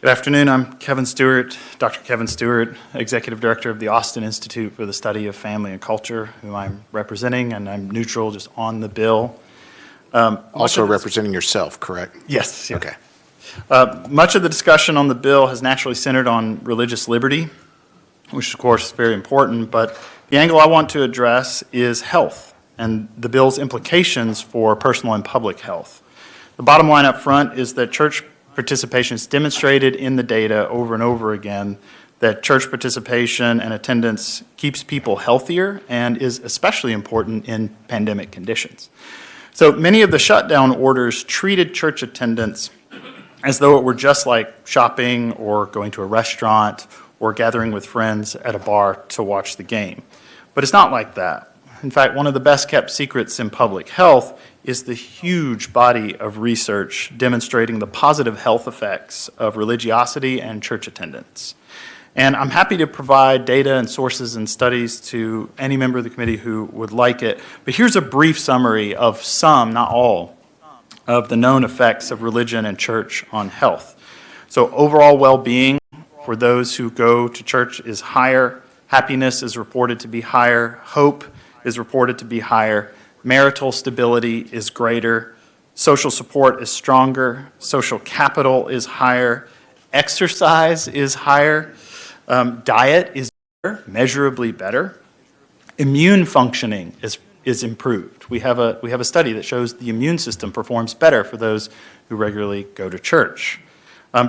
Good afternoon. I'm Kevin Stuart, Dr. Kevin Stuart, Executive Director of the Austin Institute for the Study of Family and Culture, who I'm representing, and I'm neutral just on the bill. Also representing yourself, correct? Yes. Okay. Much of the discussion on the bill has naturally centered on religious liberty, which of course is very important, but the angle I want to address is health and the bill's implications for personal and public health. The bottom line up front is that church participation is demonstrated in the data over and over again that church participation and attendance keeps people healthier and is especially important in pandemic conditions. So many of the shutdown orders treated church attendance as though it were just like shopping or going to a restaurant or gathering with friends at a bar to watch the game. But it's not like that. In fact, one of the best kept secrets in public health is the huge body of research demonstrating the positive health effects of religiosity and church attendance. And I'm happy to provide data and sources and studies to any member of the committee who would like it. But here's a brief summary of some, not all, of the known effects of religion and church on health. So overall well-being for those who go to church is higher. Happiness is reported to be higher. Hope is reported to be higher. Marital stability is greater. Social support is stronger. Social capital is higher. Exercise is higher. Diet is better, measurably better. Immune functioning is improved. We have a study that shows the immune system performs better for those who regularly go to church.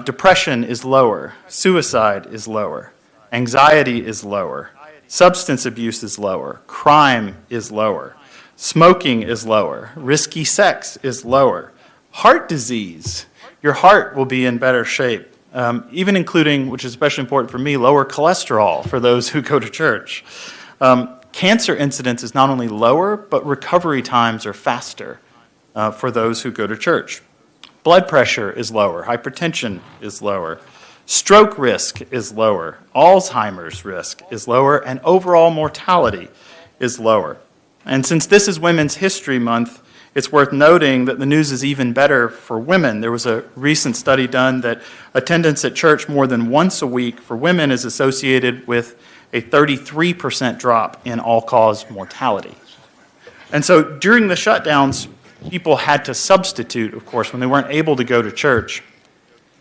Depression is lower. Suicide is lower. Anxiety is lower. Substance abuse is lower. Crime is lower. Smoking is lower. Risky sex is lower. Heart disease, your heart will be in better shape, even including, which is especially important for me, lower cholesterol for those who go to church. Cancer incidence is not only lower, but recovery times are faster for those who go to church. Blood pressure is lower. Hypertension is lower. Stroke risk is lower. Alzheimer's risk is lower. And overall mortality is lower. And since this is Women's History Month, it's worth noting that the news is even better for women. There was a recent study done that attendance at church more than once a week for women is associated with a 33% drop in all-cause mortality. And so during the shutdowns, people had to substitute, of course, when they weren't able to go to church.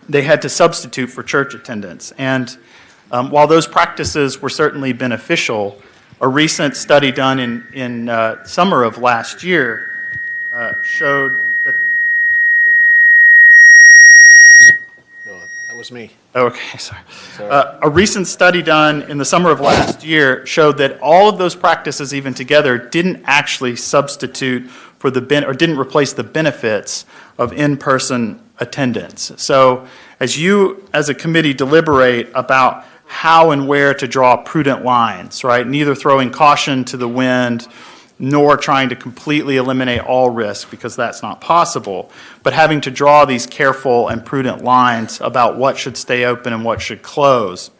They had to substitute for church attendance. And while those practices were certainly beneficial, a recent study done in summer of last year showed that... No, that was me. Okay, sorry. A recent study done in the summer of last year showed that all of those practices, even together, didn't actually substitute for or didn't replace the benefits of in-person attendance. So as you, as a committee, deliberate about how and where to draw prudent lines, right? Neither throwing caution to the wind nor trying to completely eliminate all risk, because that's not possible, but having to draw these careful and prudent lines about what should stay open and what should close.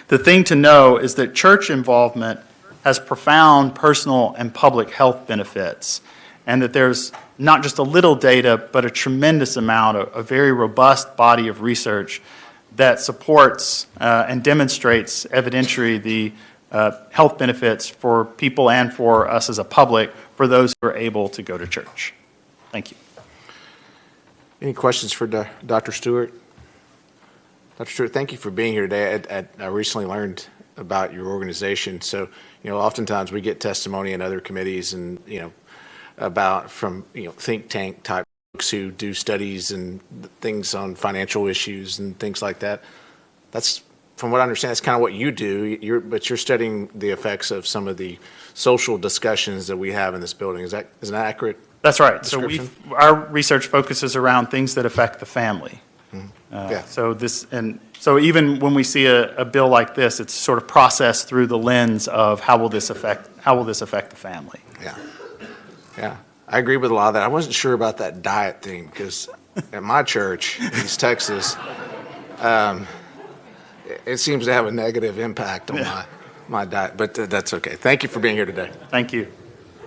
The thing to know is that church involvement has profound personal and public health benefits, and that there's not just a little data, but a tremendous amount, a very robust body of research that supports and demonstrates evidentiary the health benefits for people and for us as a public for those who are able to go to church. Thank you. Any questions for Dr. Stewart? Dr. Stewart, thank you for being here today. I recently learned about your organization. So, oftentimes we get testimony in other committees and, about from, think tank type folks who do studies and things on financial issues and things like that. That's, from what I understand, that's kind of what you do, but you're studying the effects of some of the social discussions that we have in this building. Is that accurate? That's right. So our research focuses around things that affect the family. Mm-hmm. So even when we see a bill like this, it's sort of processed through the lens of how will this affect the family. Yeah, I agree with a lot of that. I wasn't sure about that diet thing because at my church, East Texas, it seems to have a negative impact on my diet, but that's okay. Thank you for being here today. Thank you.